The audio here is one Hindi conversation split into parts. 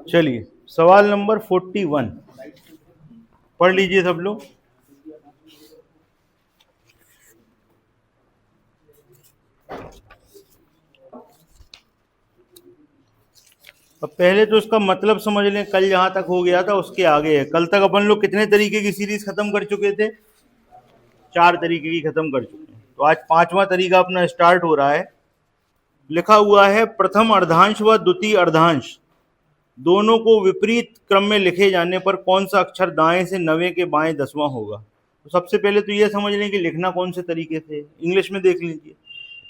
चलिए सवाल नंबर 41 पढ़ लीजिए सब लोग। अब पहले तो इसका मतलब समझ लें, कल जहां तक हो गया था उसके आगे है। कल तक अपन लोग कितने तरीके की सीरीज खत्म कर चुके थे? 4 तरीके की खत्म कर चुके हैं। तो आज 5वां तरीका अपना स्टार्ट हो रहा है। लिखा हुआ है प्रथम अर्धांश व द्वितीय अर्धांश दोनों को विपरीत क्रम में लिखे जाने पर कौन सा अक्षर दाएं से 90 के बाएं 10वां होगा। तो सबसे पहले तो ये समझ लें कि लिखना कौन से तरीके से। इंग्लिश में देख लीजिए,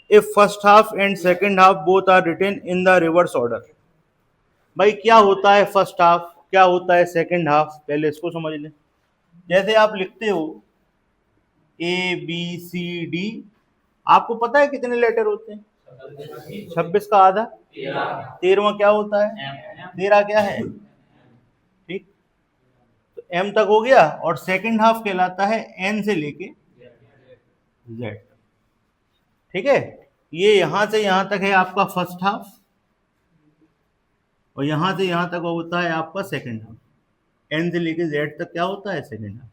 if first half and second half both are written in the reverse order. भाई क्या होता है फर्स्ट हाफ, क्या होता है सेकंड हाफ, पहले इसको समझ लें। जैसे आप लिखते हो ए बी सी डी, आपको पता है कितने लेटर होते हैं? 26 का आधा 13वां क्या होता है? 13 क्या है? ठीक, तो एम तक हो गया। और सेकंड हाफ कहलाता है एन से लेके जेड। ठीक है, ये यहां से यहां तक है आपका फर्स्ट हाफ, और यहां से यहां तक होता है आपका सेकंड हाफ। एन से लेके जेड तक क्या होता है? Second half.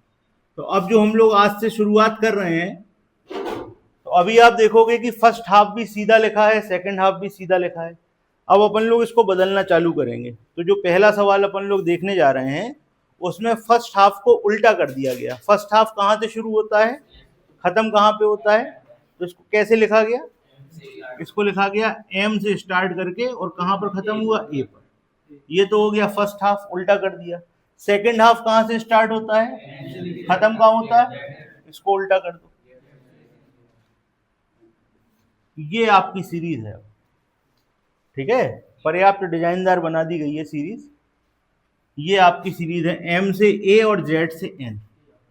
तो अब जो हम लोग आज से शुरुआत कर रहे हैं, तो अभी आप देखोगे कि फर्स्ट हाफ भी सीधा लिखा है, सेकंड हाफ भी सीधा लिखा है। अब अपन लोग इसको बदलना चालू करेंगे। तो जो पहला सवाल अपन लोग देखने जा रहे हैं उसमें फर्स्ट हाफ को उल्टा कर दिया गया। फर्स्ट हाफ कहाँ से शुरू होता है, खत्म कहाँ पे होता है? तो इसको कैसे लिखा गया? इसको लिखा गया एम से स्टार्ट करके और कहाँ पर खत्म हुआ? ए पर। ये तो हो गया फर्स्ट हाफ, उल्टा कर दिया। सेकंड हाफ कहाँ से स्टार्ट होता है, खत्म कहाँ होता है? इसको उल्टा कर दो। ये आपकी सीरीज है। ठीक है, पर्याप्त डिजाइनदार बना दी गई है सीरीज। ये आपकी सीरीज है एम से ए और जेड से एन।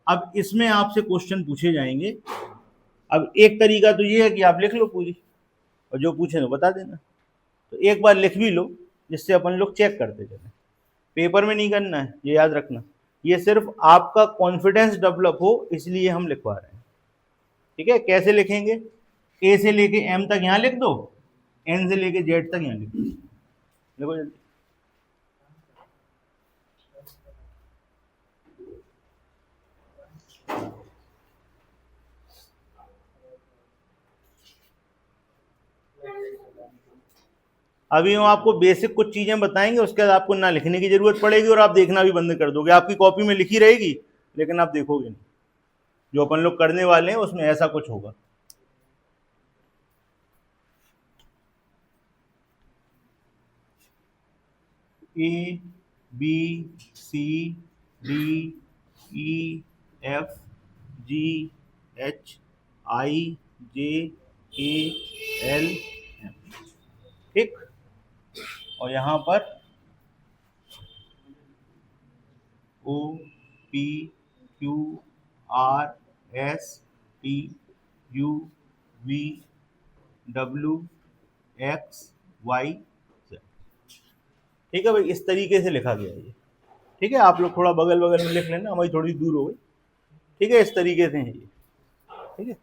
अब इसमें आपसे क्वेश्चन पूछे जाएंगे। अब एक तरीका तो ये है कि आप लिख लो पूरी, और जो पूछे तो बता देना। तो एक बार लिख भी लो, जिससे अपन लोग चेक करते चले। पेपर में नहीं करना है, ये याद रखना। ये सिर्फ आपका कॉन्फिडेंस डेवलप हो इसलिए हम लिखवा रहे हैं। ठीक है, कैसे लिखेंगे? ए से लेके एम तक यहाँ लिख दो, एन से लेके जेड तक यहाँ लिख दो। देखो जल्दी। अभी हम आपको बेसिक कुछ चीजें बताएंगे, उसके बाद आपको ना लिखने की जरूरत पड़ेगी और आप देखना भी बंद कर दोगे। आपकी कॉपी में लिखी रहेगी लेकिन आप देखोगे नहीं। जो अपन लोग करने वाले हैं उसमें ऐसा कुछ होगा। A B C D E F G H I J K L M. ठीक, और यहां पर O P Q R S T U V W X Y Z. ठीक है भाई, इस तरीके से लिखा गया है ये। ठीक है, आप लोग थोड़ा बगल बगल में लिख लेना, हमारी थोड़ी दूर हो गई। ठीक है, इस तरीके से है ये। ठीक है,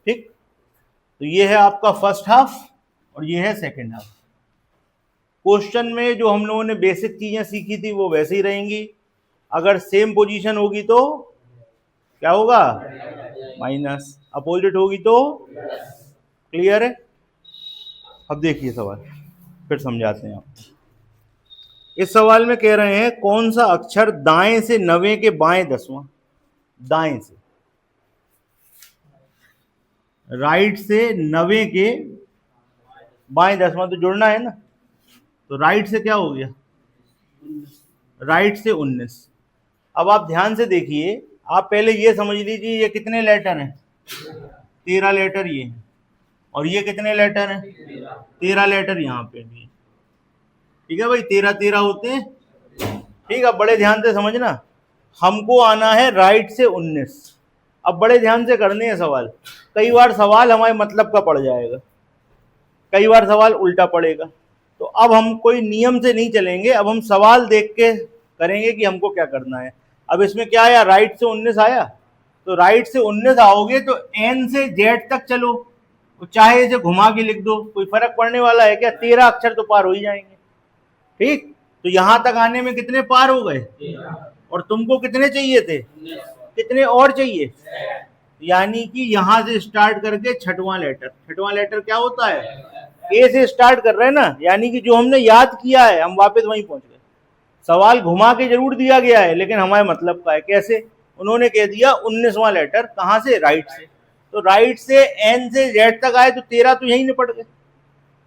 ठीक, तो ये है आपका फर्स्ट हाफ और ये है सेकंड हाफ। क्वेश्चन में जो हम लोगों ने बेसिक चीजें सीखी थी वो वैसे ही रहेंगी। अगर सेम पोजीशन होगी तो क्या होगा? माइनस। अपोजिट होगी तो क्लियर है। अब देखिए सवाल, फिर समझाते हैं आपको। इस सवाल में कह रहे हैं कौन सा अक्षर दाएं से 90 के बाएं 10वां। दाएं से, राइट से 90 के बाएं 10वां तो जुड़ना है ना। तो राइट से क्या हो गया? राइट से 19। अब आप ध्यान से देखिए, आप पहले ये समझ लीजिए ये कितने लेटर हैं? 13 लेटर ये हैं। और ये कितने लेटर हैं? 13 लेटर यहाँ पे भी। ठीक है भाई, 13 13 होते हैं। ठीक है, बड़े ध्यान से समझना। हमको आना है राइट से 19। अब बड़े ध्यान से करने हैं सवाल। कई बार सवाल हमारे मतलब का पड़ जाएगा, कई बार सवाल उल्टा पड़ेगा। तो अब हम कोई नियम से नहीं चलेंगे, अब हम सवाल देख के करेंगे कि हमको क्या करना है। अब इसमें क्या आया? राइट से 19 आया, तो राइट से 19 आओगे तो एन से जेड तक चलो। तो चाहे इसे घुमा के लिख दो, कोई फर्क पड़ने वाला है क्या? 13 अक्षर तो पार हो ही जाएंगे। ठीक, तो यहां तक आने में कितने पार हो गए? और तुमको कितने चाहिए थे? कितने और चाहिए? यानी कि यहां से स्टार्ट करके छठवां लेटर क्या होता है? ए से स्टार्ट कर रहे हैं ना, यानी कि जो हमने याद किया है हम वापस वहीं पहुंच गए। सवाल घुमा के जरूर दिया गया है लेकिन हमारे मतलब का है। कैसे? उन्होंने कह दिया 19वां लेटर कहां से? राइट से। तो राइट से एन से जेड तक आए तो 13 तो यही निपट गए,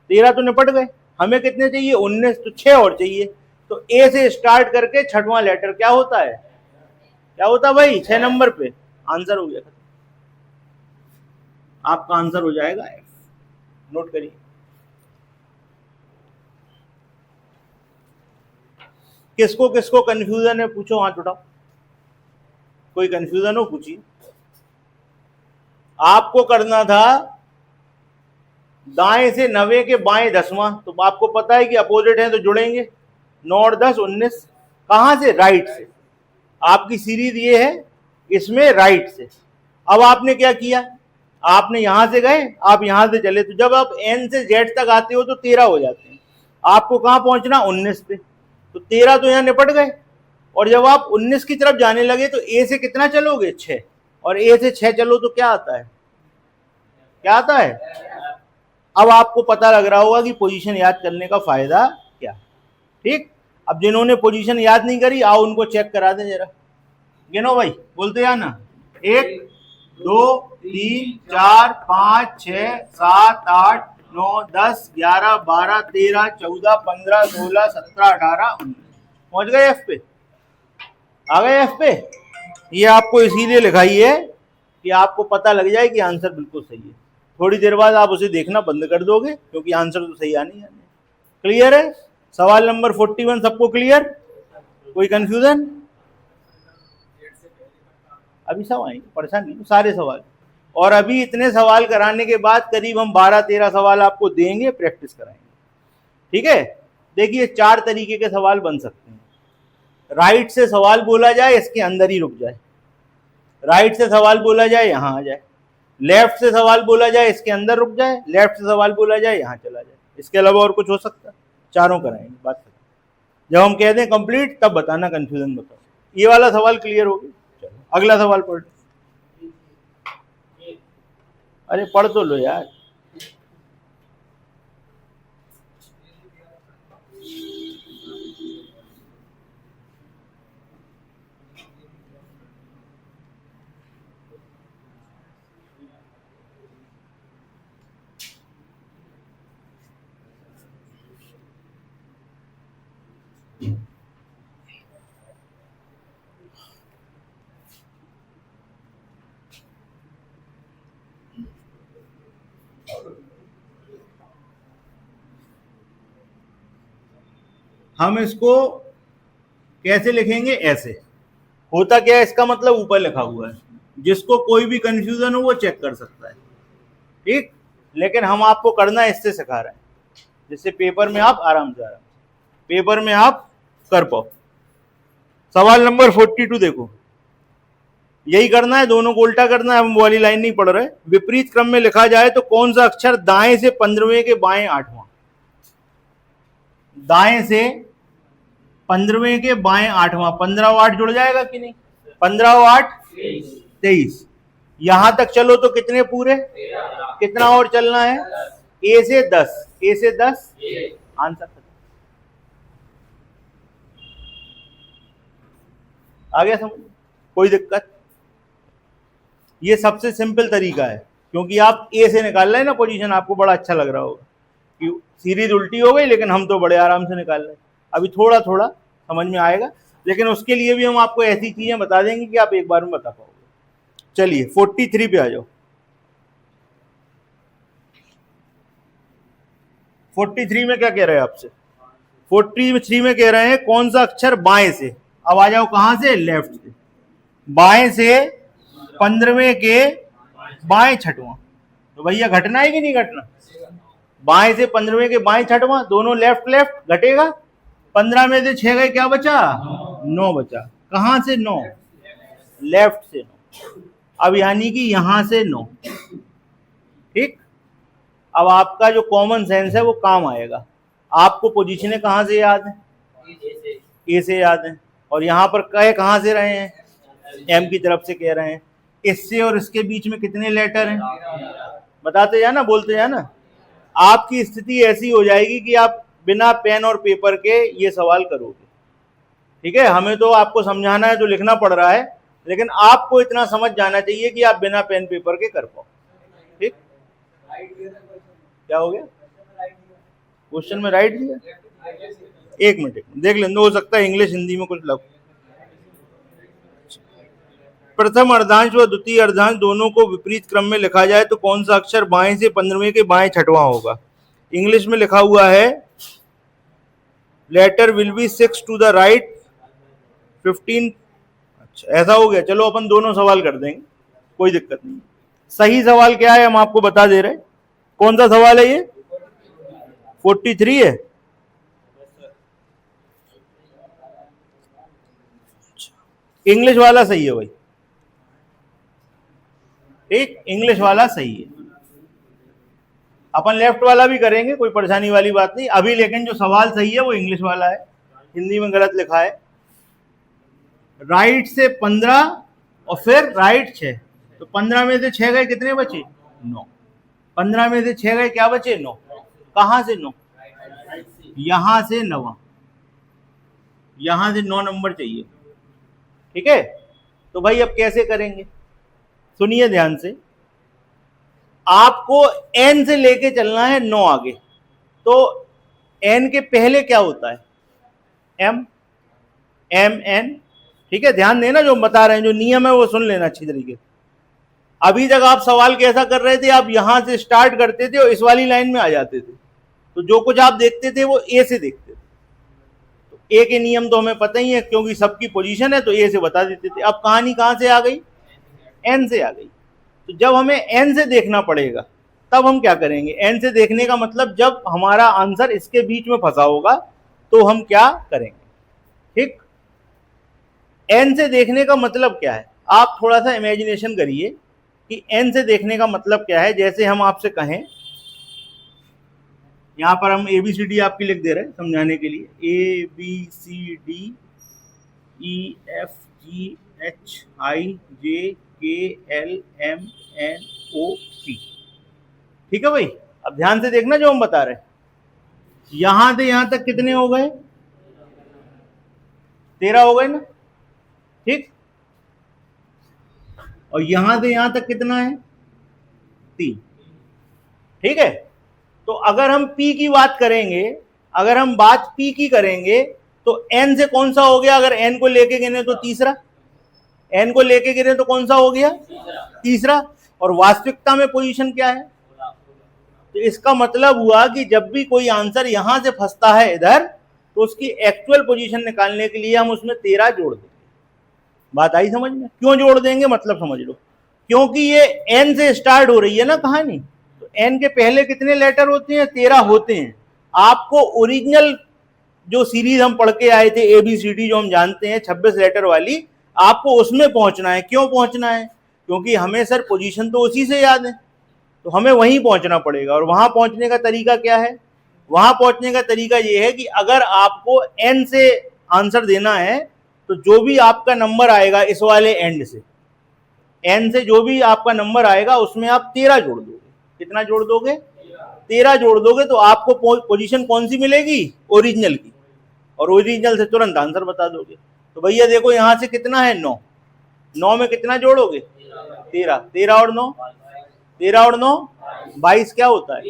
13 तो निपट गए। हमें कितने चाहिए? 19, तो 6 और चाहिए। तो ए से स्टार्ट करके छठवां लेटर क्या होता है? क्या होता है भाई? 6 नंबर पे। आंसर हो गया, आपका आंसर हो जाएगा एफ। नोट करिए। किसको किसको कंफ्यूजन है पूछो, हाथ उठाओ। कोई कंफ्यूजन हो पूछिए। आपको करना था दाएं से 9 के बाएं 10वां, तो आपको पता है कि अपोजिट है तो जुड़ेंगे। 9 और 10 19। कहां से? राइट से। आपकी सीरीज ये है, इसमें राइट से। अब आपने क्या किया? आपने यहां से गए, आप यहां से चले, तो जब आप एन से जेड तक आते हो तो 13 हो जाते हैं। आपको कहां पहुंचना? 19 पे। तो 13 तो यहां निपट गए। और जब आप 19 की तरफ जाने लगे तो ए से कितना चलोगे? 6। और ए से 6 चलो तो क्या आता है? क्या आता है? अब आपको पता लग रहा होगा कि पोजीशन याद करने का फायदा क्या। ठीक, अब जिन्होंने पोजीशन याद नहीं करी आओ उनको चेक करा दें जरा। गिनो भाई, बोलते या ना। 1 2 3 4 5 6 7 8 9 10 11 12 13 14 15 16 17 18 19। पहुंच गए एफ पे? आ गए एफ पे? ये आपको इसीलिए लिखाई है कि आपको पता लग जाए कि आंसर बिल्कुल सही है। थोड़ी देर बाद आप उसे देखना बंद कर दोगे क्योंकि आंसर तो सही आने ही आने। क्लियर है? सवाल नंबर 41 सबको क्लियर? कोई कंफ्यूजन? अभी सब आएंगे, परेशान नहीं, सारे सवाल। और अभी इतने सवाल कराने के बाद करीब हम 12-13 सवाल आपको देंगे, प्रैक्टिस कराएंगे। ठीक है? देखिए 4 तरीके के सवाल बन सकते हैं। राइट से सवाल बोला जाए, इसके अंदर ही रुक जाए। राइट से सवाल बोला जाए, यहां आ जाए। लेफ्ट से सवाल बोला जाए, इसके अंदर रुक जाए। लेफ्ट से सवाल बोला जाए, यहां चला जाए। इसके अलावा और कुछ हो सकता है? चारों कराएंगे, बात करें। जब हम कह दें कंप्लीट तब बताना, कंफ्यूजन बताओ। ये वाला सवाल क्लियर हो गया? चलो अगला सवाल पढ़। अरे पढ़ तो लो यार। हम इसको कैसे लिखेंगे? ऐसे। होता क्या है, इसका मतलब ऊपर लिखा हुआ है, जिसको कोई भी कंफ्यूजन हो वो चेक कर सकता है। ठीक, लेकिन हम आपको करना इससे सिखा रहे हैं जिससे पेपर में आप आराम से पेपर में आप कर पाओ। सवाल नंबर 42 देखो, यही करना है, दोनों को उल्टा करना है। हम वाली लाइन नहीं पढ़ रहे। विपरीत क्रम में लिखा जाए तो कौन सा अक्षर दाएं से 15वें के बाएं 8वां? दाएं से 15वें के बाएं 8वां। 15 और 8 जुड़ जाएगा कि नहीं? 15 और 8 23। यहां तक चलो तो कितने पूरे? कितना और चलना है? ए से 10। ए से 10 आंसर। आ गया समझ? कोई दिक्कत? ये सबसे सिंपल तरीका है क्योंकि आप ए से निकाल रहे हैं ना पोजीशन। आपको बड़ा अच्छा लग रहा होगा कि सीरीज उल्टी हो गई, लेकिन हम तो बड़े आराम से निकाल रहे हैं। अभी थोड़ा थोड़ा समझ में आएगा, लेकिन उसके लिए भी हम आपको ऐसी चीजें बता देंगे कि आप एक बार में बता पाओगे। चलिए 43 पे आ जाओ। 43 में क्या कह रहे हैं आपसे? 43 में कह रहे हैं कौन सा अक्षर बाएं से। अब आ जाओ कहां से? लेफ्ट से। बाएं से 15वें के बाएं 6वां। तो भैया घटना है कि नहीं घटना? बाएं से 15वें के बाएं 6वां, दोनों लेफ्ट लेफ्ट घटेगा। 15 में से 6 गए, क्या बचा? 9 बचा। कहां से 9? लेफ्ट से 9। अब यानी कि यहां से 9। ठीक, अब आपका जो कॉमन सेंस है वो काम आएगा। आपको पोजीशनें कहाँ से याद है? ए से याद है। और यहाँ पर कह कहाँ से रहे हैं? एम की तरफ से कह रहे हैं। इससे और इसके बीच में कितने लेटर हैं? बताते जाना, बोलते जाना। आपकी स्थिति ऐसी हो जाएगी कि आप बिना पेन और पेपर के ये सवाल करोगे। ठीक है, हमें तो आपको समझाना है तो लिखना पड़ रहा है, लेकिन आपको इतना समझ जाना चाहिए कि आप बिना पेन पेपर के कर पाओ। ठीक, क्या हो गया? क्वेश्चन में राइट दिया? एक मिनट देख लेंगे, हो सकता है इंग्लिश हिंदी में कुछ लग। प्रथम अर्धांश व द्वितीय अर्धांश दोनों को विपरीत क्रम में लिखा जाए तो कौन सा अक्षर बाएं से 15वें के बाएं छठवां होगा? इंग्लिश में लिखा हुआ है letter will be 6 to the right 15। अच्छा, ऐसा हो गया। चलो अपन दोनों सवाल कर देंगे, कोई दिक्कत नहीं। सही सवाल क्या है हम आपको बता दे रहे हैं। कौन सा सवाल है ये? 43 है। इंग्लिश वाला सही है भाई, ठीक, इंग्लिश वाला सही है। अपन लेफ्ट वाला भी करेंगे, कोई परेशानी वाली बात नहीं अभी, लेकिन जो सवाल सही है वो इंग्लिश वाला है, हिंदी में गलत लिखा है। राइट से 15 और फिर राइट 6, तो 15 में से 6 गए, कितने बचे? 9। 15 में से 6 गए, क्या बचे? 9। कहां से 9? यहां से 9, यहां से 9 नंबर चाहिए। ठीक है, तो भाई अब कैसे करेंगे? सुनिए ध्यान से, आपको n से लेके चलना है 9 आगे। तो n के पहले क्या होता है? m, n। ठीक है, ध्यान देना, जो हम बता रहे हैं, जो नियम है वो सुन लेना अच्छी तरीके से। अभी तक आप सवाल कैसा कर रहे थे? आप यहां से स्टार्ट करते थे और इस वाली लाइन में आ जाते थे, तो जो कुछ आप देखते थे वो ए से देखते थे। तो ए के नियम तो हमें पता ही है, क्योंकि सबकी पोजीशन है तो ए से बता देते थे। अब कहानी कहां से आ गई? एन से आ गई। तो जब हमें एन से देखना पड़ेगा तब हम क्या करेंगे? एन से देखने का मतलब जब हमारा आंसर इसके बीच में फंसा होगा तो हम क्या करेंगे? ठीक, एन से देखने का मतलब क्या है? आप थोड़ा सा इमेजिनेशन करिए कि एन से देखने का मतलब क्या है। जैसे हम आपसे कहें, यहां पर हम ABCD आपकी लिख दे रहे हैं समझाने के लिए, ABCD EFGHIJKLMNOP। ठीक है भाई, अब ध्यान से देखना जो हम बता रहे हैं। यहां से यहां तक कितने हो गए? 13 हो गए ना? ठीक, और यहां से यहां तक कितना है? 3। ठीक है, तो अगर हम P की बात करेंगे, अगर हम बात P की करेंगे तो N से कौन सा हो गया? अगर N को लेके गिने तो तीसरा, N को लेके गिने तो कौन सा हो गया? तीसरा। और वास्तविकता में पोजीशन क्या है? तो इसका मतलब हुआ कि जब भी कोई आंसर यहां से फंसता है इधर, तो उसकी एक्चुअल पोजीशन निकालने के लिए हम उसमें 13 जोड़ देंगे। बात आई समझ में? क्यों जोड़ देंगे मतलब समझ लो, क्योंकि ये N से स्टार्ट हो रही है ना कहानी, तो N के पहले कितने लेटर होते हैं? 13 होते हैं। आपको ओरिजिनल जो सीरीज हम पढ़ के आए थे ABCD, जो हम जानते हैं 26 लेटर वाली, आपको उसमें पहुंचना है। क्यों पहुंचना है? क्योंकि हमें सर पोजीशन तो उसी से याद है, तो हमें वहीं पहुंचना पड़ेगा। और वहां पहुंचने का तरीका क्या है? वहां पहुंचने का तरीका यह है कि अगर आपको N से आंसर देना है तो जो भी आपका नंबर आएगा इस वाले एंड से, N से जो भी आपका नंबर आएगा उसमें आप 13 जोड़ दोगे। कितना जोड़ दोगे? 13 जोड़ दोगे तो आपको पोजीशन कौन सी मिलेगी? ओरिजिनल की, और ओरिजिनल से तुरंत आंसर बता दोगे। तो भैया देखो यहां से कितना है? 9। 9 में कितना जोड़ोगे? 13। 13 और 9, 13 और 9 22। क्या होता है?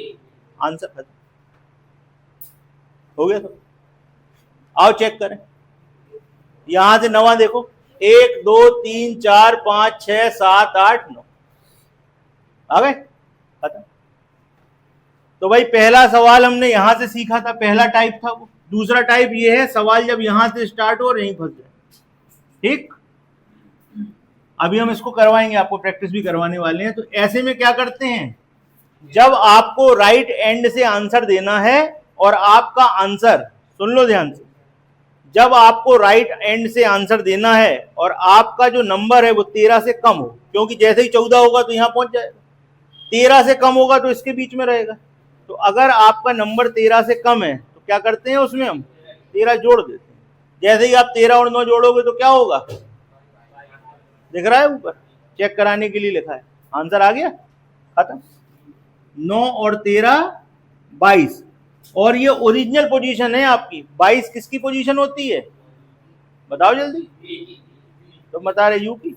आंसर खत्म हो गया। तो आओ चेक करें, यहां से 9 देखो, 1 2 3 4 5 6 7 8 9 आ गए, खत्म। तो भाई पहला सवाल हमने यहां से सीखा था, पहला टाइप था वो। दूसरा टाइप ये है, सवाल जब यहां से स्टार्ट हो और यहीं फंस जाए। ठीक, अभी हम इसको करवाएंगे, आपको प्रैक्टिस भी करवाने वाले हैं। तो ऐसे में क्या करते हैं, जब आपको राइट एंड से आंसर देना है और आपका आंसर, सुन लो ध्यान से, जब आपको राइट एंड से आंसर देना है और आपका जो नंबर है वो 13 से कम हो, क्योंकि जैसे ही 14 होगा तो यहां पहुंच जाएगा, 13 से कम होगा तो इसके बीच में रहेगा, तो अगर आपका नंबर 13 से कम है तो क्या करते हैं, उसमें हम 13 जोड़ देते हैं। जैसे ही आप 13 और 9 जोड़ोगे तो क्या होगा, दिख रहा है ऊपर, चेक कराने के लिए लिखा है, आंसर आ गया, खत्म। 9 और 13 22, और ये ओरिजिनल पोजीशन है आपकी। 22 किसकी पोजीशन होती है, बताओ जल्दी, तो बता रहे यू की,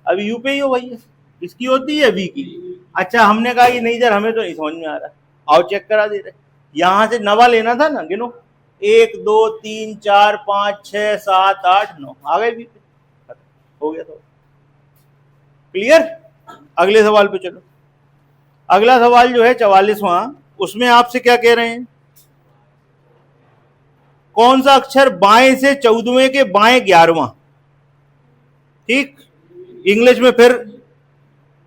अभी यू पे ही हो भैया, किसकी होती है, वी की। अच्छा हमने कहा कि नहीं सर हमें तो नहीं समझ में आ रहा, आओ चेक करा दे रहे। यहां से नवा लेना था ना, गिनो, 1 2 3 4 5 6 7 8 9, आ गए वी पे, हो गया। तो क्लियर, अगले सवाल पे चलो। अगला सवाल जो है 44वां, उसमें आपसे क्या कह रहे हैं, कौन सा अक्षर बाएं से 14वें के बाएं 11वां, ठीक, इंग्लिश में फिर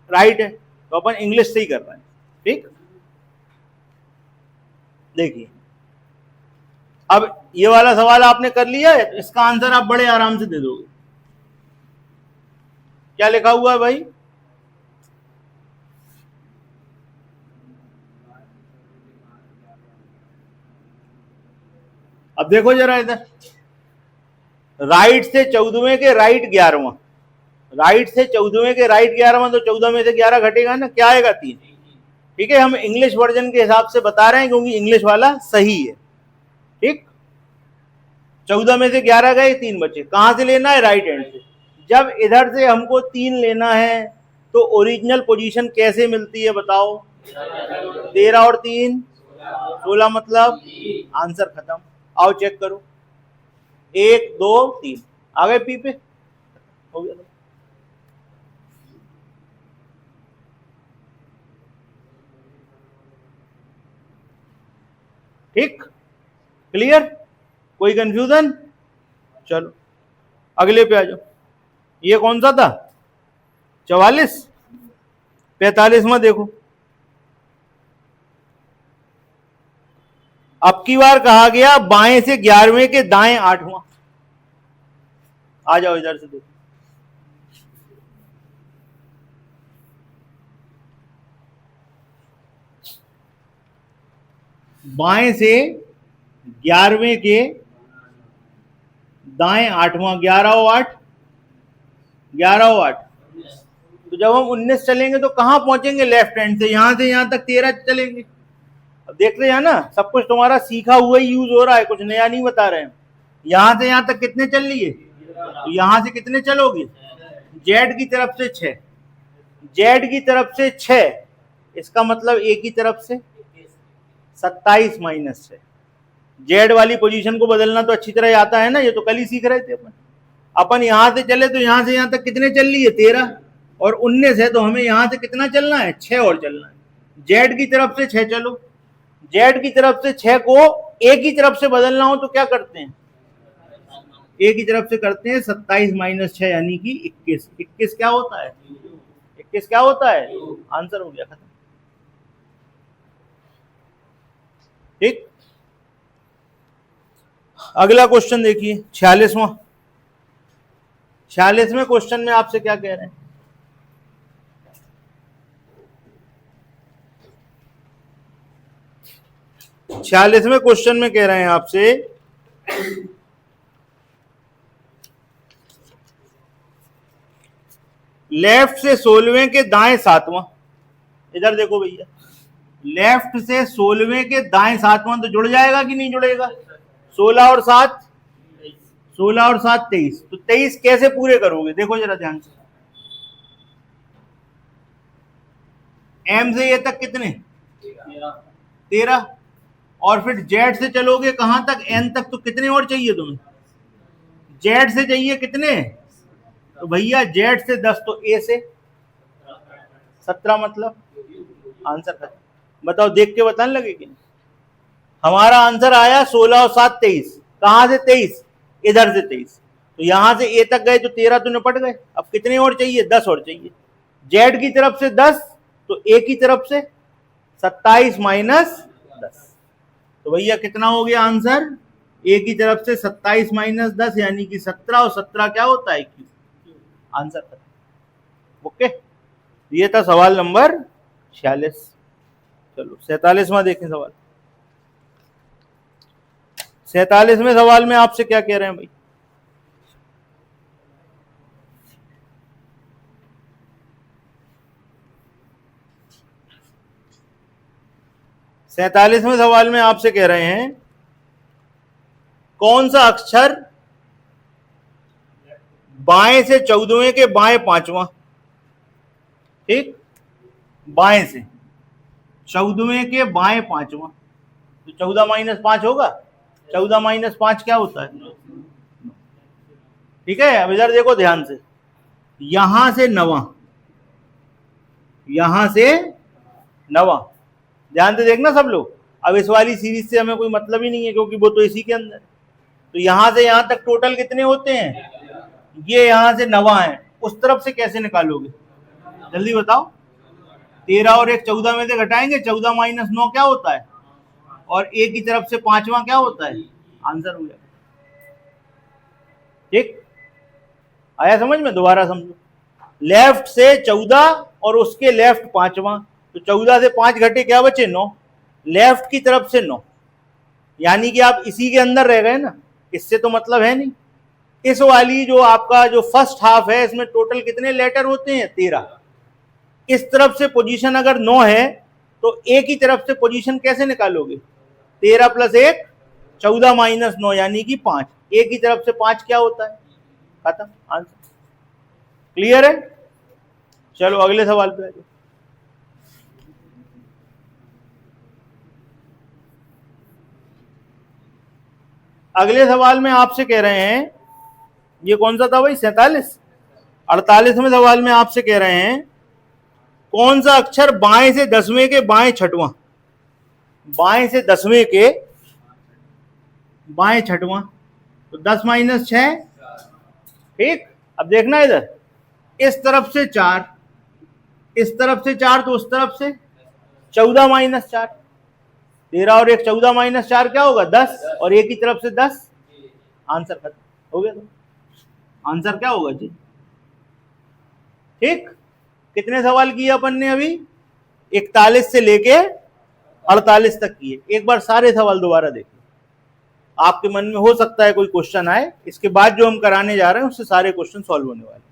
राइट है, तो अपन इंग्लिश से ही कर रहे हैं, ठीक। देखिए अब ये वाला सवाल आपने कर लिया है, तो इसका आंसर आप बड़े आराम से दे दोगे। क्या लिखा हुआ है भाई, अब देखो जरा इधर, राइट से 14वें के राइट 11वां, राइट से 14वें के राइट 11वां, तो 14 में से 11 घटेगा ना, क्या आएगा 3, ठीक है। हम इंग्लिश वर्जन के हिसाब से बता रहे हैं क्योंकि इंग्लिश वाला सही है, ठीक। 14 में से 11 गए, 3 बचे, कहां से लेना है, राइट हैंड से। जब इधर से हमको 3 लेना है तो ओरिजिनल पोजीशन कैसे मिलती है बताओ, 13 और 3 16, मतलब आंसर खत्म। आओ चेक करो, 1 2 3 आ गए पी पे, हो गया। ठीक, क्लियर, कोई कंफ्यूजन, चलो अगले पे आ जाओ। ये कौन सा था, 44, 45वां देखो। अब की बार कहा गया बाएं से 11वें के दाएं 8वां, आ जाओ इधर से देखो, बाएं से 11वें के दाएं 8वां, 11 और 8, 11 और 8, तो जब हम 19 चलेंगे तो कहां पहुंचेंगे, लेफ्ट हैंड से, यहां से यहां तक 13 चलेंगे। अब देख रहे हैं ना, सब कुछ तुम्हारा सीखा हुआ ही यूज हो रहा है, कुछ नया नहीं बता रहे हैं। यहां से यहां तक कितने चल लिए, तो यहां से कितने चलोगे, जेड की तरफ से 6, जेड की तरफ से 6, इसका मतलब ए की तरफ से 27 माइनस 6। जेड वाली पोजीशन को बदलना तो अच्छी तरह आता है ना, ये तो कल ही सीख रहे थे अपन यहां से चले तो यहां से यहां तक कितने चल लिए, 13 और 19 है, तो हमें यहां से कितना चलना है, 6 और चलना है। जेड की तरफ से 6 चलो, जेड की तरफ से 6 को ए की तरफ से बदलना हो तो क्या करते हैं, ए की तरफ से करते हैं 27 माइनस 6 यानी कि 21। 21 क्या होता है, 21 क्या होता है, आंसर हो गया, खत्म, ठीक। अगला क्वेश्चन देखिए 46वां, 46वें क्वेश्चन में आपसे क्या कह रहे हैं, छियालीसवें क्वेश्चन में कह रहे हैं आपसे, लेफ्ट से 16वें के दाएं 7वां, इधर देखो भैया, लेफ्ट से 16वें के दाएं 7वां, तो जुड़ जाएगा कि नहीं जुड़ेगा, 16 और 7, 16 और 7 23, तो 23 कैसे पूरे करोगे, देखो जरा ध्यान से, एम से ये तक कितने, 13, और फिर जेड से चलोगे कहां तक, एन तक, तो कितने और चाहिए तुम्हें, जेड से चाहिए कितने, तो भैया जेड से 10, तो ए से 17, मतलब आंसर खत्म। बताओ देख के बताने लगे कि हमारा आंसर आया 16 और 7 23, कहां से 23, इधर से 23, तो यहां से ए तक गए तो 13 तो निपट गए, अब कितने और चाहिए, 10 और चाहिए। जेड की तरफ से 10, तो ए की तरफ से 27 माइनस 10, तो भैया कितना हो गया आंसर, ए की तरफ से 27 माइनस 10 यानी कि 17, और 17 क्या होता है, आंसर खत्म। ओके, ये था सवाल नंबर 46। चलो 47वां देखें सवाल। 47वें सवाल में आपसे क्या कह रहे हैं भाई? सैतालीसवें सवाल में आपसे कह रहे हैं कौन सा अक्षर बाएं से 14वें के बाएं 5वां, ठीक, बाएं से 14वें के बाएं 5वां, तो 14 माइनस 5 होगा। 14 माइनस 5 क्या होता है? ठीक है, अब इधर देखो ध्यान से, यहां से 9, यहां से 9, ध्यान से देखना सब लोग। अब इस वाली सीरीज से हमें कोई मतलब ही नहीं है क्योंकि वो तो इसी के अंदर है। तो यहां से यहां तक टोटल कितने होते हैं? ये यहां से 9 है, उस तरफ से कैसे निकालोगे? जल्दी बताओ। 13 और 1 14 में से घटाएंगे, 14 माइनस 9 क्या होता है? और एक की तरफ से 5वां क्या होता है? आंसर हो जाएगा। ठीक, आया समझ में? दोबारा समझो, लेफ्ट से 14 और उसके लेफ्ट 5वां, तो 14 से 5 घटे क्या बचे? 9। लेफ्ट की तरफ से 9, यानी कि आप इसी के अंदर रह गए ना, इससे तो मतलब है नहीं। इस वाली जो आपका जो फर्स्ट हाफ है इसमें टोटल कितने लेटर होते हैं? 13। इस तरफ से पोजीशन अगर 9 है तो एक ही तरफ से पोजीशन कैसे निकालोगे? 13 प्लस 1 14 माइनस 9 यानी कि 5। एक ही तरफ से 5 क्या होता है? खत्म, आंसर। क्लियर है? चलो अगले सवाल पे आ जाओ। अगले सवाल में आपसे कह रहे हैं, ये कौन सा था भाई? 47। 48वें सवाल में आपसे कह रहे हैं कौन सा अक्षर बाएं से 10वें के बाएं 6वां, बाएं से 10वें के बाएं 6वां, तो 10 माइनस 6, ठीक। अब देखना इधर, इस तरफ से 4, इस तरफ से 4, तो उस तरफ से 14 माइनस 4, 13 और 1 14 माइनस 4 क्या होगा? 10, और एक की तरफ से 10, आंसर खत्म हो गया। तो आंसर क्या होगा जी? ठीक, कितने सवाल किए अपन ने अभी? 41 से लेके 48 तक किए। एक बार सारे सवाल दोबारा देखिए, आपके मन में हो सकता है कोई क्वेश्चन आए, इसके बाद जो हम कराने जा रहे हैं उससे सारे क्वेश्चन सॉल्व होने वाले।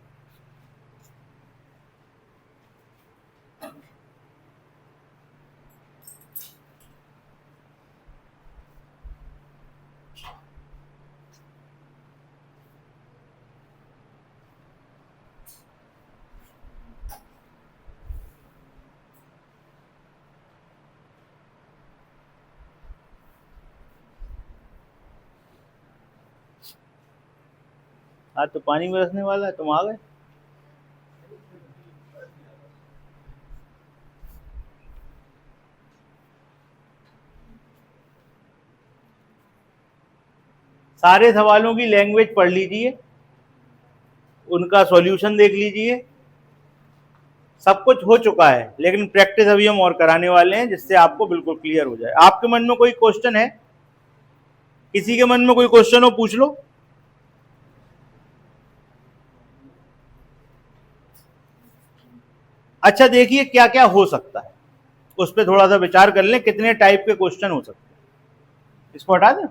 आज तो पानी बरसने वाला है, तुम आ गए। सारे सवालों की लैंग्वेज पढ़ लीजिए, उनका सॉल्यूशन देख लीजिए। सब कुछ हो चुका है, लेकिन प्रैक्टिस अभी हम और कराने वाले हैं जिससे आपको बिल्कुल क्लियर हो जाए। आपके मन में कोई क्वेश्चन है? किसी के मन में कोई क्वेश्चन हो पूछ लो। अच्छा देखिए क्या क्या हो सकता है, उस पर थोड़ा सा विचार कर लें, कितने टाइप के क्वेश्चन हो सकते हैं। इसको हटा दें।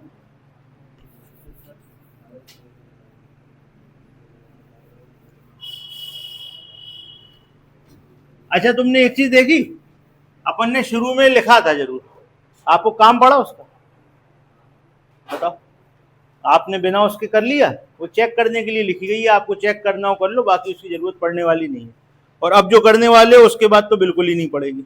अच्छा तुमने एक चीज देखी, अपन ने शुरू में लिखा था जरूर, आपको काम पड़ा उसका? बताओ, आपने बिना उसके कर लिया? वो चेक करने के लिए लिखी गई है, आपको चेक करना हो कर लो, बाकी उसकी जरूरत पड़ने वाली नहीं है। और अब जो करने वाले हो उसके बाद तो बिल्कुल ही नहीं पड़ेगी।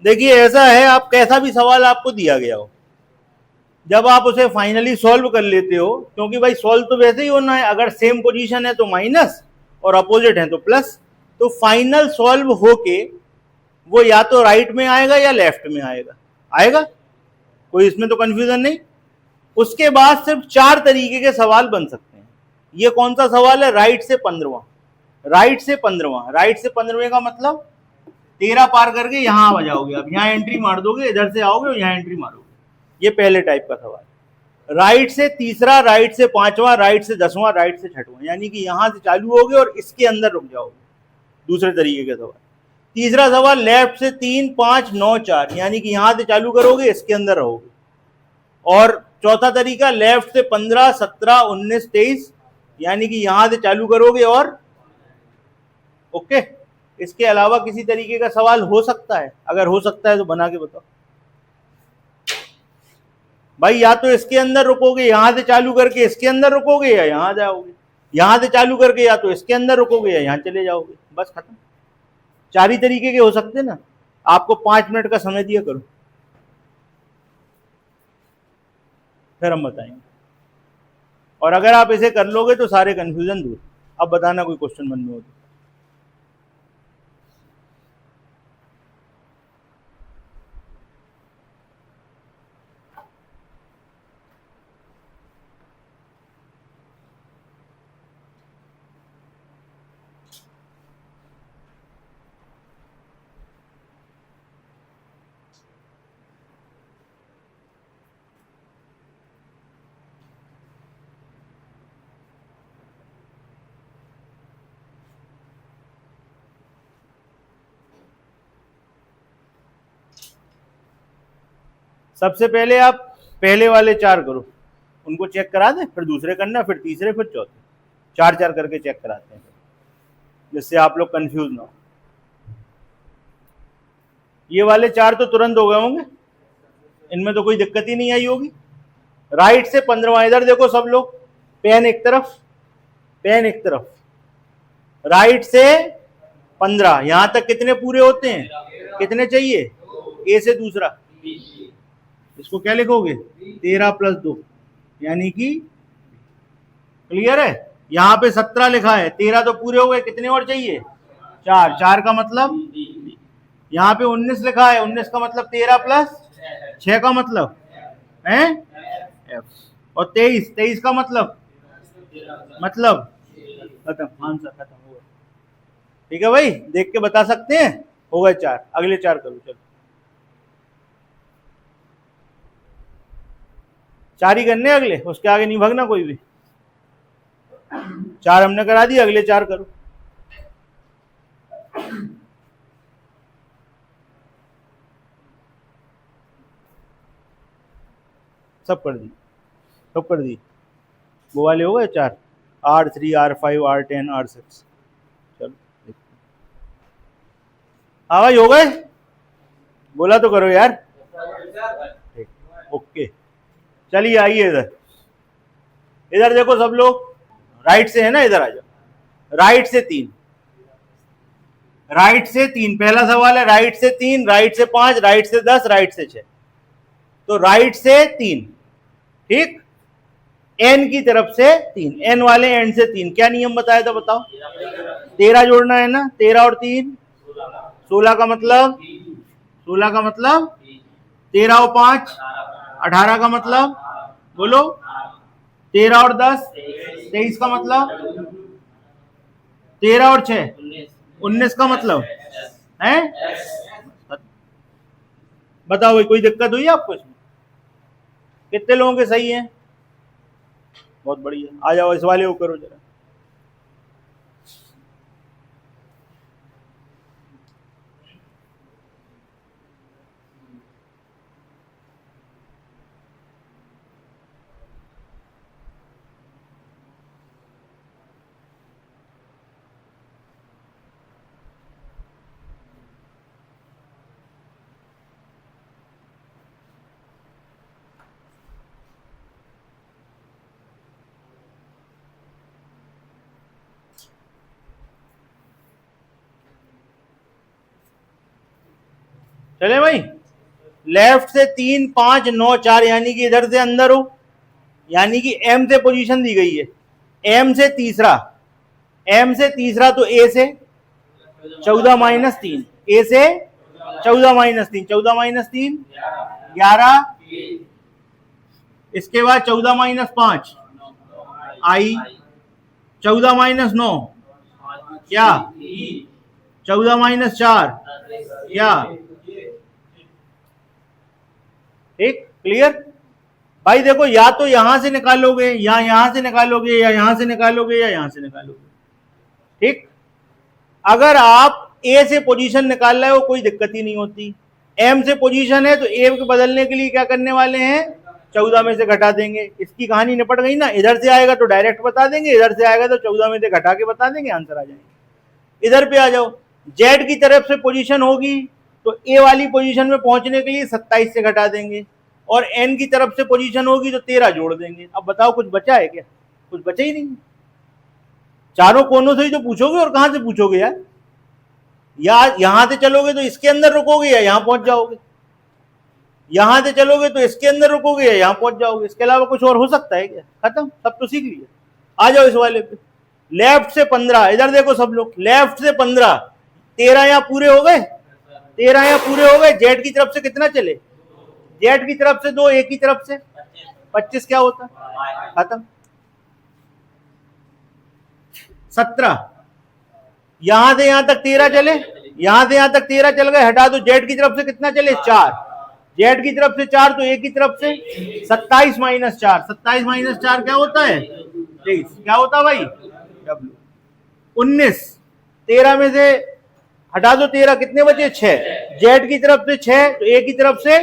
देखिए ऐसा है, आप कैसा भी सवाल आपको दिया गया हो, जब आप उसे फाइनली सॉल्व कर लेते हो, क्योंकि भाई सॉल्व तो वैसे ही होना है, अगर सेम पोजीशन है तो माइनस और अपोजिट है तो प्लस, तो फाइनल सॉल्व होके वो या तो राइट में आएगा या लेफ्ट में आएगा, आएगा, कोई इसमें तो कंफ्यूजन नहीं। उसके बाद सिर्फ 4 तरीके के सवाल बन सकते हैं। ये कौन सा सवाल है? राइट से 15वां, राइट से 15वां, राइट से 15वें का मतलब 13 पार करके यहां आ जाओगे, अब यहां एंट्री मार दोगे, इधर से आओगे और यहां एंट्री मारोगे, ये पहले टाइप का सवाल। राइट से तीसरा, राइट से 5वां, राइट से 10वां, राइट से 6वां, यानी कि यहां से चालू होगे और इसके अंदर रुक जाओगे, दूसरे तरीके के सवाल। तीसरा सवाल लेफ्ट से 3, 5, 9, 4, यानी कि यहां से चालू करोगे, इसके अंदर रहोगे। और चौथा तरीका लेफ्ट से 15, 17, 19, 23, यानी कि यहां से चालू करोगे और ओके। इसके अलावा किसी तरीके का सवाल हो सकता है? अगर हो सकता है तो बना के बताओ भाई। या तो इसके अंदर रुकोगे, यहां से चालू करके इसके अंदर रुकोगे, या यहां जाओगे, यहां से चालू करके या तो इसके अंदर रुकोगे या यहां चले जाओगे, बस खत्म। 4 ही तरीके के हो सकते ना। आपको 5 मिनट का समय दिया करो, फिर हम बताएंगे। और अगर आप इसे कर लोगे तो सारे कंफ्यूजन दूर। अब बताना कोई क्वेश्चन मन में हो तो। सबसे पहले आप पहले वाले 4 करो, उनको चेक करा दें, फिर दूसरे करना, फिर तीसरे, फिर चौथे, 4-4 करके चेक कराते हैं, जिससे आप लोग कंफ्यूज ना हो। ये वाले 4 तो तुरंत हो गए होंगे, इनमें तो कोई दिक्कत ही नहीं आई होगी। राइट से 15वां, इधर देखो सब लोग, पेन एक तरफ, पेन एक तरफ। राइट से 15, यहां तक कितने पूरे होते हैं? कितने चाहिए? ए से दूसरा, इसको क्या लिखोगे? 13 + 2, यानी कि क्लियर है। यहां पे 17 लिखा है, 13 तो पूरे हो गए, कितने और चाहिए? 4, 4 का मतलब। यहाँ पे 19 लिखा है, 19 का मतलब 13 + 6 का मतलब है F। और 23, 23 का मतलब खत्म, आंसर खत्म हो गया। ठीक है भाई, देख के बता सकते हैं। हो गए 4, अगले 4 करो, चलो 4 ही करने, अगले उसके आगे नहीं भागना कोई भी। 4 हमने करा दिए, अगले 4 करो। सब कर दी, सब कर दी, वो वाले हो गए 4, R3, R5, R10, R6। चलो हाँ भाई, हो गए, बोला तो करो यार। ठीक, ओके, चलिए आइए इधर, इधर देखो सब लोग, राइट से है ना, इधर आ जाओ। राइट से 3, राइट से 3, पहला सवाल है राइट से 3, राइट से 5, राइट से 10, राइट से 6। तो राइट से 3, ठीक, एन की तरफ से 3, एन वाले एंड से 3, क्या नियम बताया था बताओ? 13 जोड़ना है ना, 13 और 3 16 का मतलब, 16 का मतलब 13 और 5 18 का मतलब, बोलो 13 और 10 23 का मतलब, 13 और 6 19 का मतलब है। बताओ भाई, कोई दिक्कत हुई आपको इसमें? कितने लोगों के सही है? बहुत बढ़िया, आ जाओ इस वाले को करो जरा। चले भाई, लेफ्ट से 3 5 9 4 यानी कि इधर से अंदर हो, यानी कि एम से पोजीशन दी गई है, एम से तीसरा, एम से तीसरा तो ए से 14 माइनस 3, ए से 14 माइनस 3, 14 माइनस 3 11, इसके बाद 14 माइनस 5 आई, 14 माइनस 9 क्या, 14 माइनस 4 क्या, ठीक, क्लियर भाई। देखो या तो यहां से निकालोगे या यहां से निकालोगे या यहां से निकालोगे या यहां से निकालोगे, ठीक। अगर आप ए से पोजीशन निकाल रहे हो कोई दिक्कत ही नहीं होती, एम से पोजीशन है तो ए को बदलने के लिए क्या करने वाले हैं, 14 में से घटा देंगे, इसकी कहानी निपट गई ना। इधर से आएगा तो डायरेक्ट बता देंगे, इधर से आएगा तो 14 में से घटा के बता देंगे, आंसर आ जाएगा। इधर पे आ जाओ, जेड की तरफ से पोजीशन होगी तो ए वाली पोजीशन में पहुंचने के लिए 27 से घटा देंगे, और एन की तरफ से पोजीशन होगी तो 13 जोड़ देंगे। अब बताओ कुछ बचा है क्या, कुछ बचा ही नहीं। चारों कोनों से ही तो पूछोगे, और कहां से पूछोगे यार, या यहां से चलोगे तो इसके अंदर रुकोगे या यहां पहुंच जाओगे, यहां से चलोगे तो इसके अंदर रुकोगे या यहां पहुंच जाओगे, इसके अलावा कुछ और हो सकता है क्या, खत्म, सब तो सीख लिया। आ जाओ इस वाले पे, लेफ्ट से 15, इधर देखो सब लोग, लेफ्ट से 15, 13 यहां पूरे हो गए, 13 यहां पूरे हो गए। जेड की तरफ से कितना चले, जेड की तरफ से 2, ए की तरफ से 25 क्या होता, खत्म। 17, यहां से यहां तक 13 चले, यहां से यहां तक 13 चल गए, हटा दो, जेड की तरफ से कितना चले 4, जेड की तरफ से 4 तो ए की तरफ से 27 माइनस 4, 27 माइनस 4 क्या होता है 23, क्या होता भाई डब्ल्यू। 19, 13 में से हटा दो 13, कितने बचे 6, जेड की तरफ से 6 तो ए की तरफ से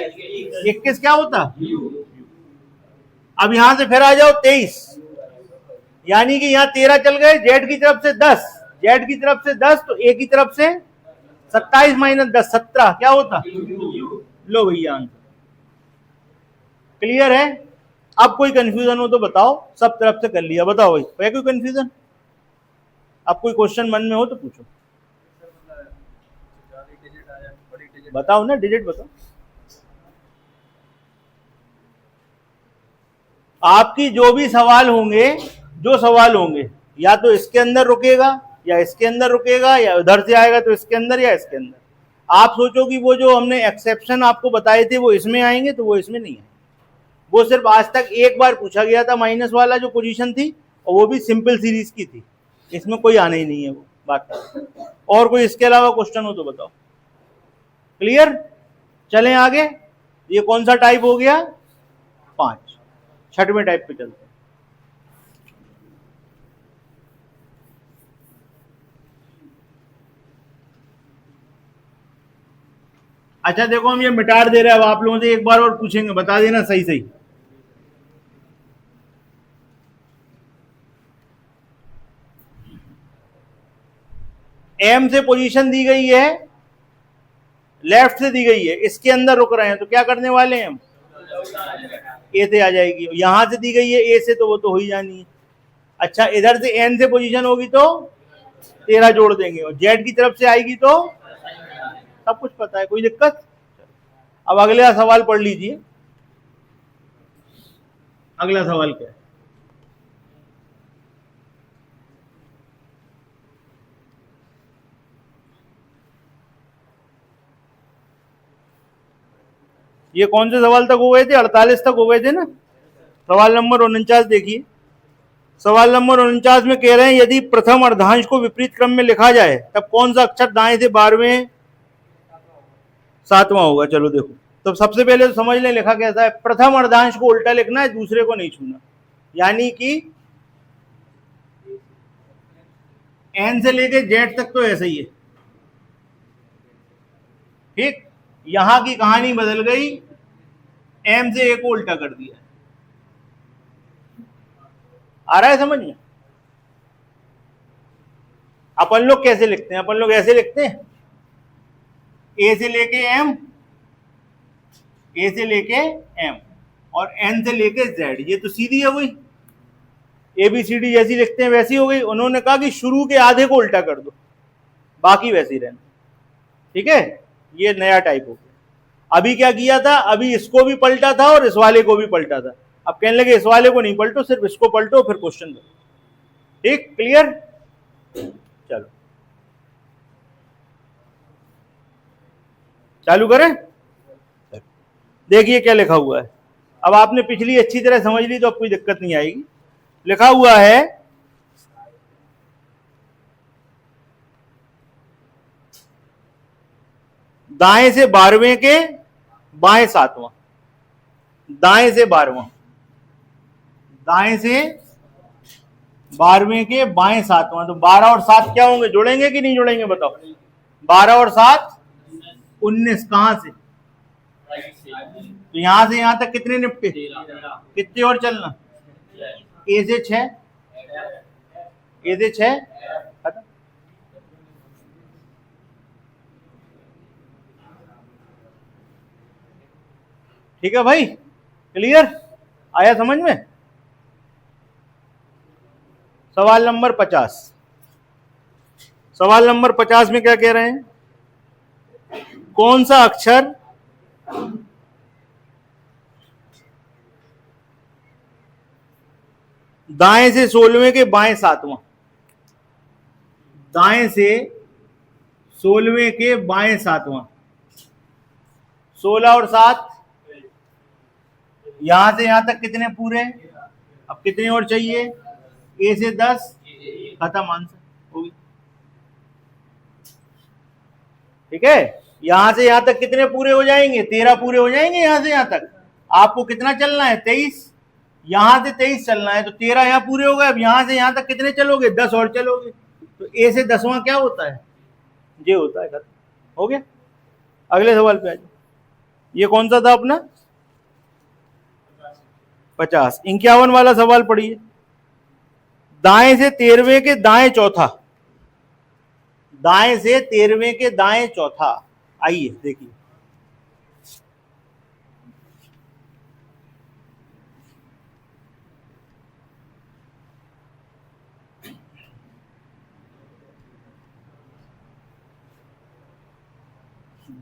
21 क्या होता। अब यहां से फिर आ जाओ 23, यानी कि यहां 13 चल गए, जेड की तरफ से 10, जेड की तरफ से 10 तो ए की तरफ से 27 माइनस 10 17 क्या होता। लो भैया आंसर क्लियर है। अब कोई कंफ्यूजन हो तो बताओ, सब तरफ से कर लिया, बताओ भाई है कोई कंफ्यूजन, अब कोई क्वेश्चन मन में हो तो पूछो, बताओ ना, डिजिट बताओ। आपकी जो भी सवाल होंगे, जो सवाल होंगे या तो इसके अंदर रुकेगा या इसके अंदर रुकेगा, या उधर से आएगा तो इसके अंदर या इसके अंदर। आप सोचो कि वो जो हमने एक्सेप्शन आपको बताए थे वो इसमें आएंगे, तो वो इसमें नहीं है। वो सिर्फ आज तक एक बार पूछा गया था माइनस वाला जो पोजीशन थी, और वो भी सिंपल सीरीज की थी, इसमें कोई आना ही नहीं है वो बात। और कोई इसके अलावा क्वेश्चन हो तो बताओ। क्लियर, चलें आगे। ये कौन सा टाइप हो गया 5, छठवें टाइप पे चलते हैं। अच्छा देखो, हम ये मिटा दे रहे हैं, अब आप लोगों से एक बार और पूछेंगे, बता देना सही सही। एम से पोजीशन दी गई है, लेफ्ट से दी गई है, इसके अंदर रुक रहे हैं तो क्या करने वाले हैं हम, ए से आ जाएगी। यहां से दी गई है ए से, तो वो तो हो ही जानी है। अच्छा, इधर से एन से पोजीशन होगी तो 13 जोड़ देंगे, और जेड की तरफ से आएगी तो सब कुछ पता है, कोई दिक्कत। अब अगला सवाल पढ़ लीजिए, अगला सवाल क्या है। ये कौन से सवाल तक हो गए थे, 48 तक हो गए थे ना। सवाल नंबर 49 देखिए। सवाल नंबर 49 में कह रहे हैं यदि प्रथम अर्धांश को विपरीत क्रम में लिखा जाए तब कौन सा अक्षर दाएं से 12वें 7वां होगा। चलो देखो, तो सबसे पहले तो समझ लें लिखा कैसा है। प्रथम अर्धांश को उल्टा लिखना है, दूसरे को नहीं छूना, यानी कि एन से लेके जेड तक तो ऐसे ही है, ठीक। यहां की कहानी बदल गई, एम से ए को उल्टा कर दिया। आ रहा है समझ में। अपन लोग कैसे लिखते हैं, अपन लोग ऐसे लिखते हैं, ए से लेके एम, ए से लेके एम, और एन से लेके जेड। ये तो सीधी है वही, ए बी सी डी जैसी लिखते हैं वैसी हो गई। उन्होंने कहा कि शुरू के आधे को उल्टा कर दो, बाकी वैसे ही रहना, ठीक है। ये नया टाइप हो गया। अभी क्या किया था, अभी इसको भी पलटा था और इस वाले को भी पलटा था। अब कहने लगे इस वाले को नहीं पलटो, सिर्फ इसको पलटो फिर क्वेश्चन दो। ठीक, क्लियर? चलो चालू करें। देखिए क्या लिखा हुआ है। अब आपने पिछली अच्छी तरह समझ ली तो अब कोई दिक्कत नहीं आएगी। लिखा हुआ है दाएं से 12वें के बाएं 7वां, दाएं से 12वां, दाएं से 12वें के बाएं 7वां। तो 12 और 7 क्या होंगे, जोड़ेंगे कि नहीं जोड़ेंगे बताओ? 12 और 7 19। कहां से? तो यहां से यहां तक कितने निपटे? कितने और चलना? ए से 6, ए से 6 खत्म। ठीक है भाई, क्लियर? आया समझ में? सवाल नंबर 50। सवाल नंबर 50 में क्या कह रहे हैं? कौन सा अक्षर दाएं से 16वें के बाएं 7वां, दाएं से 16वें के बाएं 7वां, 16 और 7 यहां से यहां तक कितने पूरे? अब कितने और चाहिए? ए से 10 खत्म, आंसर हो गई। ठीक है, यहां से यहां तक कितने पूरे हो जाएंगे? 13 पूरे हो जाएंगे यहां से यहां तक। आपको कितना चलना है? 23। यहां से 23 चलना है तो 13 यहां पूरे हो गए। अब यहां से यहां तक कितने चलोगे? 10 और चलोगे। तो ए से 10वां क्या होता है? ये होता है। खत्म हो गया। अगले सवाल पे आ जाओ। ये कौन सा था अपना? 50। 51 वाला सवाल पढ़िए। दाएं से 13वें के दाएं चौथा, दाएं से 13वें के दाएं चौथा। आइए देखिए,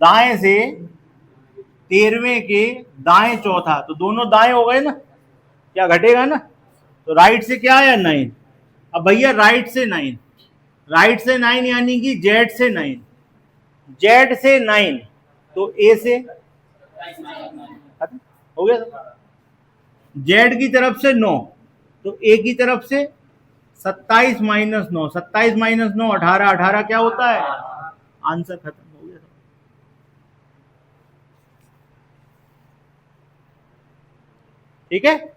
दाएं से 13वें के दाएं चौथा, तो दोनों दाएं हो गए ना, क्या घटेगा ना? तो राइट से क्या आया? 9। अब भैया राइट से 9, राइट से 9 यानी कि जेड से 9, जेड से 9, तो ए से हो गया। जेड की तरफ से 9, तो ए की तरफ से 27 माइनस 9, 27 माइनस 9 18, 18 क्या होता है? आंसर खत्म हो गया। ठीक है,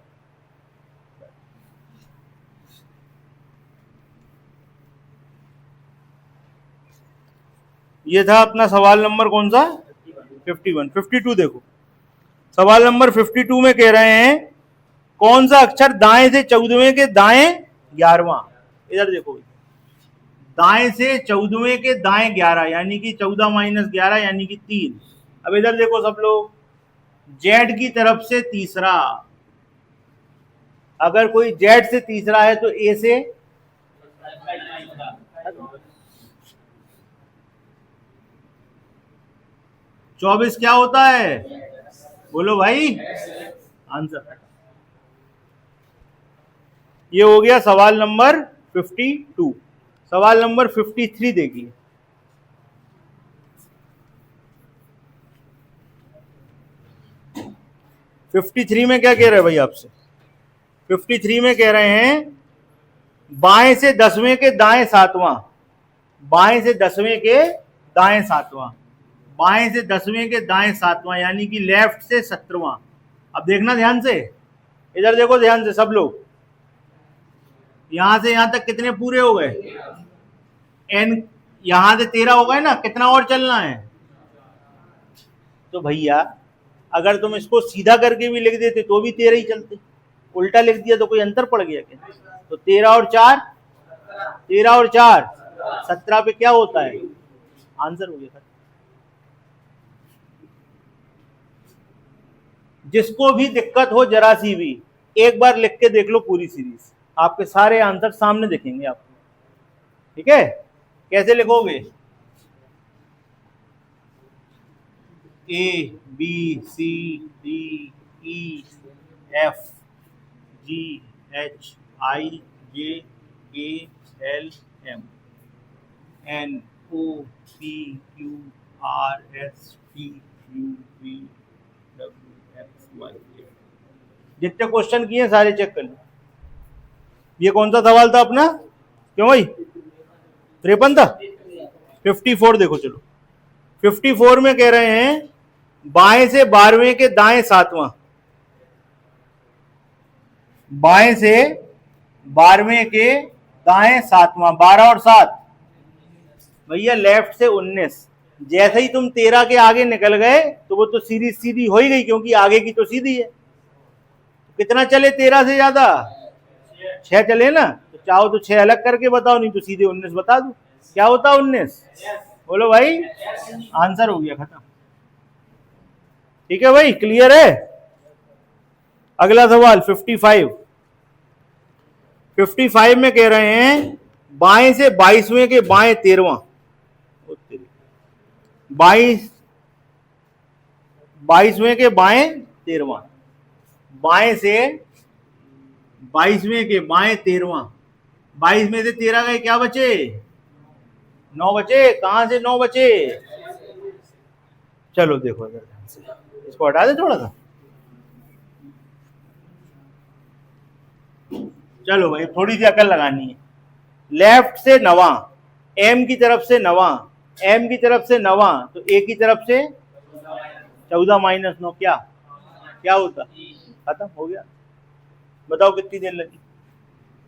ये था अपना सवाल नंबर कौन सा? 51। 52 देखो, सवाल नंबर 52 में कह रहे हैं कौन सा अक्षर दाएं से 14वें के दाएं 11वां। इधर देखो, दाएं से 14वें के दाएं 11 यानी कि 14 माइनस 11 यानी कि 3। अब इधर देखो सब लोग, जेड की तरफ से तीसरा, अगर कोई जेड से तीसरा है तो ए से 24 क्या होता है? बोलो भाई, आंसर। ये हो गया सवाल नंबर 52। सवाल नंबर 53 देखिए। फिफ्टी थ्री में क्या कह रहे हैं भाई आपसे? 53 में कह रहे हैं बाएं से 10वें के दाएं 7वां, बाएं से 10वें के दाएं 7वां, बाएं से 10वें के दाएं 7वां यानी कि लेफ्ट से 17वां। अब देखना ध्यान से, इधर देखो ध्यान से सब लोग, यहां से यहां तक कितने पूरे हो गए? एन, यहां से 13 हो गए ना, कितना और चलना है? तो भैया अगर तुम इसको सीधा करके भी लिख देते तो भी 13 ही चलते, उल्टा लिख दिया तो कोई अंतर पड़ गया क्या? तो 13 और 4, 13 और 4 17 पे क्या होता है? आंसर हो गया। जिसको भी दिक्कत हो जरा सी भी, एक बार लिख के देख लो पूरी सीरीज, आपके सारे आंसर सामने दिखेंगे आपको। ठीक है, कैसे लिखोगे? A B C D E F G H I J K L M N O P Q R S T U V W X Y. जितने क्वेश्चन किए सारे चेक कर लो। ये कौन सा सवाल था अपना, क्यों भाई 53 था? 54 देखो, चलो 54 में कह रहे हैं बाएं से 12वें के दाएं 7वां, बाएं से 12वें के दाएं 7वां, 12 और 7 भैया लेफ्ट से 19। जैसे ही तुम 13 के आगे निकल गए तो वो तो सीधी सीधी हो ही गई, क्योंकि आगे की तो सीधी है। कितना चले 13 से ज्यादा? 6 चले ना, तो चाहो तो 6 अलग करके बताओ, नहीं तो सीधे 19 बता दो। क्या होता 19? बोलो भाई, आंसर हो गया, खत्म। ठीक है भाई, क्लियर है? अगला सवाल 55। 55 में कह रहे हैं बाएं से 22वें के बाएं 13वां, 22वें के बाएं 13वां, बाएं से 22वें के बाएं 13वां, 22 में से 13 गए, क्या बचे? 9 बचे। कहां से 9 बचे? चलो देखो इधर ध्यान से, इसको हटा दे थोड़ा सा। चलो भाई थोड़ी सी अकल लगानी है। लेफ्ट से 9, एम की तरफ से 9, एम की तरफ से 9, तो ए की तरफ से 14 माइनस 9, क्या क्या होता? खत्म हो गया। बताओ कितनी देर लगी?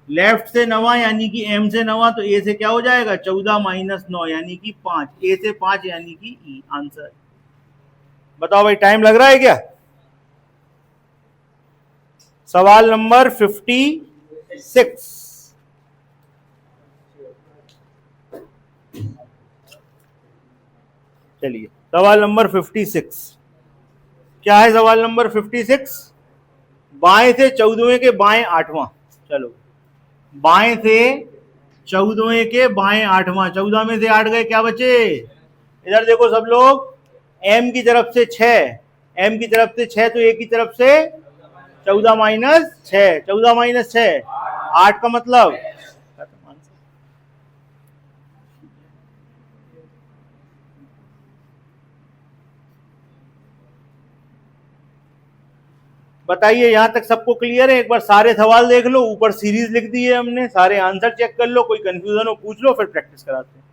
लेफ्ट से 9 यानी कि एम से 9, तो ए से क्या हो जाएगा? 14 माइनस 9 यानी कि 5, ए से 5 यानी कि ई। आंसर बताओ भाई, टाइम लग रहा है क्या? सवाल नंबर 56। चलिए सवाल नंबर 56 क्या है? सवाल नंबर 56, बाएं से 14वें के बाएं 8वां। चलो बाएं से 14वें के बाएं 8वां, 14 में से 8 गए, क्या बचे? इधर देखो सब लोग, एम की तरफ से 6, एम की तरफ से 6, तो ए की तरफ से 14 माइनस 6, 14 माइनस 6 8 का मतलब। बताइए यहां तक सबको क्लियर है? एक बार सारे सवाल देख लो, ऊपर सीरीज लिख दी है हमने, सारे आंसर चेक कर लो, कोई कंफ्यूजन हो पूछ लो, फिर प्रैक्टिस कराते हैं।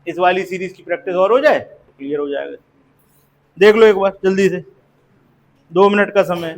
इस वाली सीरीज की प्रैक्टिस और हो जाए तो क्लियर हो जाएगा। देख लो एक बार जल्दी से, 2 मिनट का समय है।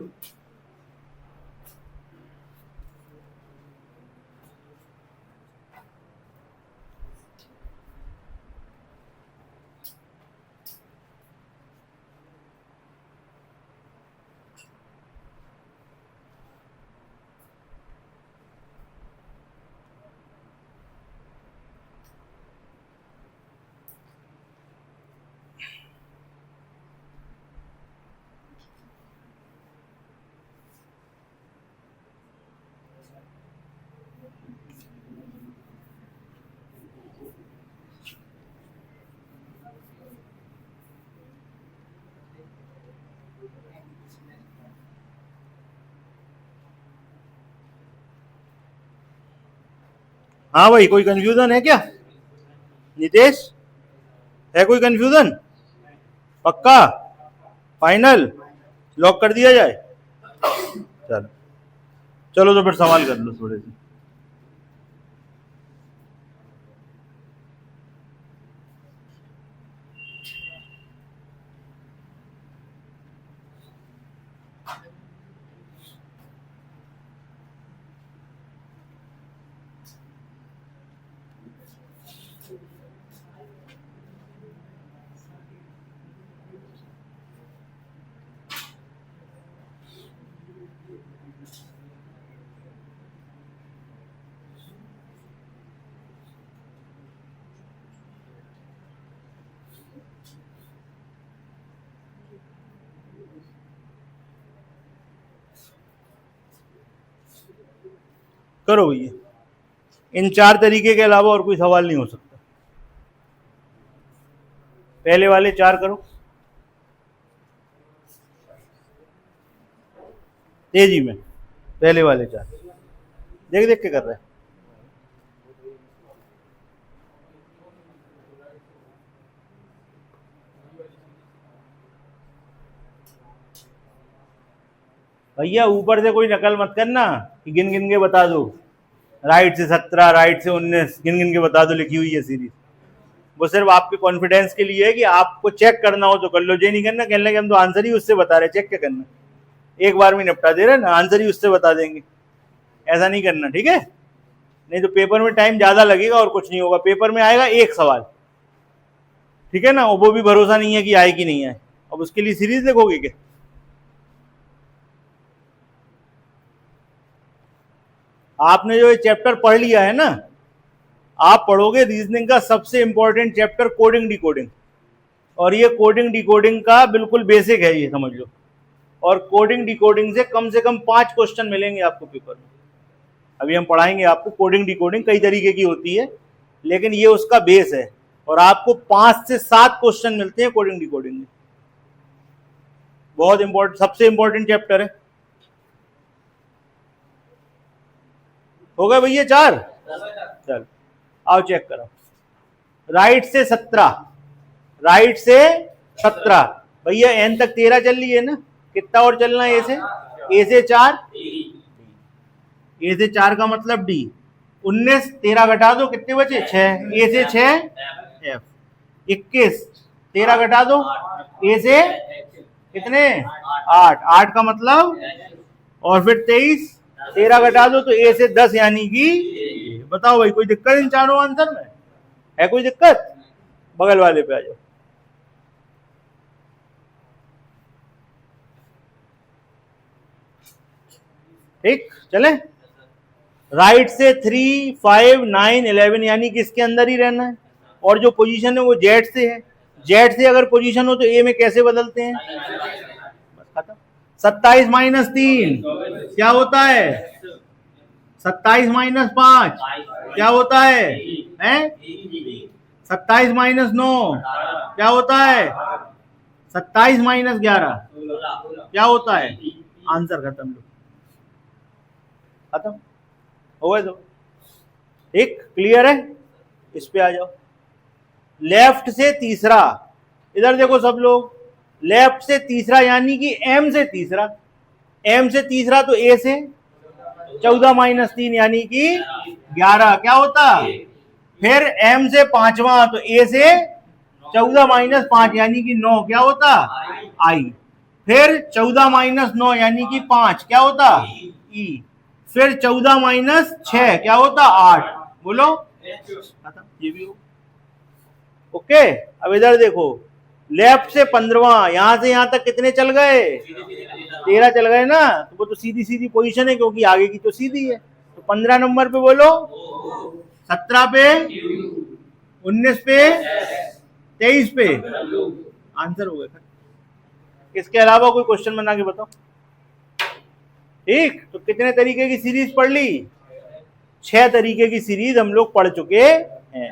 हाँ भाई, कोई कंफ्यूजन है क्या? नितेश, है कोई कंफ्यूजन? पक्का? फाइनल? लॉक कर दिया जाए? चलो चलो, तो फिर सवाल कर लो थोड़े से। करो भैया, इन 4 तरीके के अलावा और कोई सवाल नहीं हो सकता। पहले वाले 4 करो तेजी में, पहले वाले 4 देख देख के कर रहे हैं। भैया ऊपर से कोई नकल मत करना कि गिन गिन के बता दो, राइट से 17, राइट से 19, गिन गिन के बता दो लिखी हुई है सीरीज। वो सिर्फ आपके कॉन्फिडेंस के लिए है कि आपको चेक करना हो तो कर लो, ये नहीं करना कहने लगे हम तो आंसर ही उससे बता रहे, चेक क्या करना, एक बार में निपटा दे रहे ना, आंसर ही उससे बता देंगे, ऐसा नहीं करना, ठीक है? नहीं तो पेपर में टाइम ज्यादा लगेगा और कुछ नहीं होगा। पेपर में आएगा एक सवाल, ठीक है ना, वो भी भरोसा नहीं है कि आए कि नहीं आए, अब उसके लिए सीरीज देखोगे क्या? आपने जो ये चैप्टर पढ़ लिया है ना, आप पढ़ोगे रीजनिंग का सबसे इंपॉर्टेंट चैप्टर कोडिंग डिकोडिंग, और ये कोडिंग डिकोडिंग का बिल्कुल बेसिक है, ये समझ लो। और कोडिंग डिकोडिंग से कम 5 क्वेश्चन मिलेंगे आपको पेपर में। अभी हम पढ़ाएंगे आपको कोडिंग डिकोडिंग कई तरीके की होती है, लेकिन ये उसका बेस है, और आपको 5 से 7 क्वेश्चन मिलते हैं कोडिंग डिकोडिंग में। बहुत इंपॉर्टेंट, सबसे इंपॉर्टेंट चैप्टर है। हो गए भैया 4? चल आओ चेक करो। राइट से 17, राइट से 17 भैया एन तक 13 चल रही है ना, कितना और चलना है? ए से 4, ए से 4 का मतलब डी। 19 13 घटा दो, कितने बचे? 6, ए से 6 एफ। 21 13 घटा दो, ए से कितने? 8, 8 का मतलब, और फिर 23 13 घटा दो तो ए से 10 यानी कि। बताओ भाई कोई दिक्कत इन चारों आंसर में है? कोई दिक्कत? बगल वाले पे आ जाओ। ठीक चले। राइट से 3 5 9 11 यानी कि इसके अंदर ही रहना है, और जो पोजीशन है वो जेड से है। जेड से अगर पोजीशन हो तो ए में कैसे बदलते हैं? बस खत्म। 27 माइनस 3 क्या होता है? 27 माइनस 5 क्या होता है? 27 माइनस 9 क्या होता है? 27 माइनस 11 क्या होता है? आंसर खत्म। लो खत्म हो गए। तो ठीक क्लियर है? इस पे आ जाओ। लेफ्ट से तीसरा, इधर देखो सब लोग, लेफ्ट से तीसरा यानी कि एम से तीसरा। एम से तीसरा तो ए से 14 माइनस 3 यानी कि 11 क्या होता? फिर एम से पांचवा तो ए से 14 माइनस 5 यानी कि 9 क्या होता? आई। फिर 14 माइनस 9 यानी कि 5 क्या होता? ई। फिर 14 माइनस 6 क्या होता? 8। बोलो खत्म। ये भी हो ओके। अब इधर देखो, लेफ्ट से 15वां, यहां से यहां तक कितने चल गए? 13 चल गए ना, तो वो तो सीधी सीधी पोजीशन है क्योंकि आगे की तो सीधी है। तो 15 नंबर पे बोलो, 17 पे, 19 पे, 23 पे आंसर हो गया। इसके अलावा कोई क्वेश्चन बना के बताओ। ठीक, तो कितने तरीके की सीरीज पढ़ ली? 6 तरीके की सीरीज हम लोग पढ़ चुके हैं।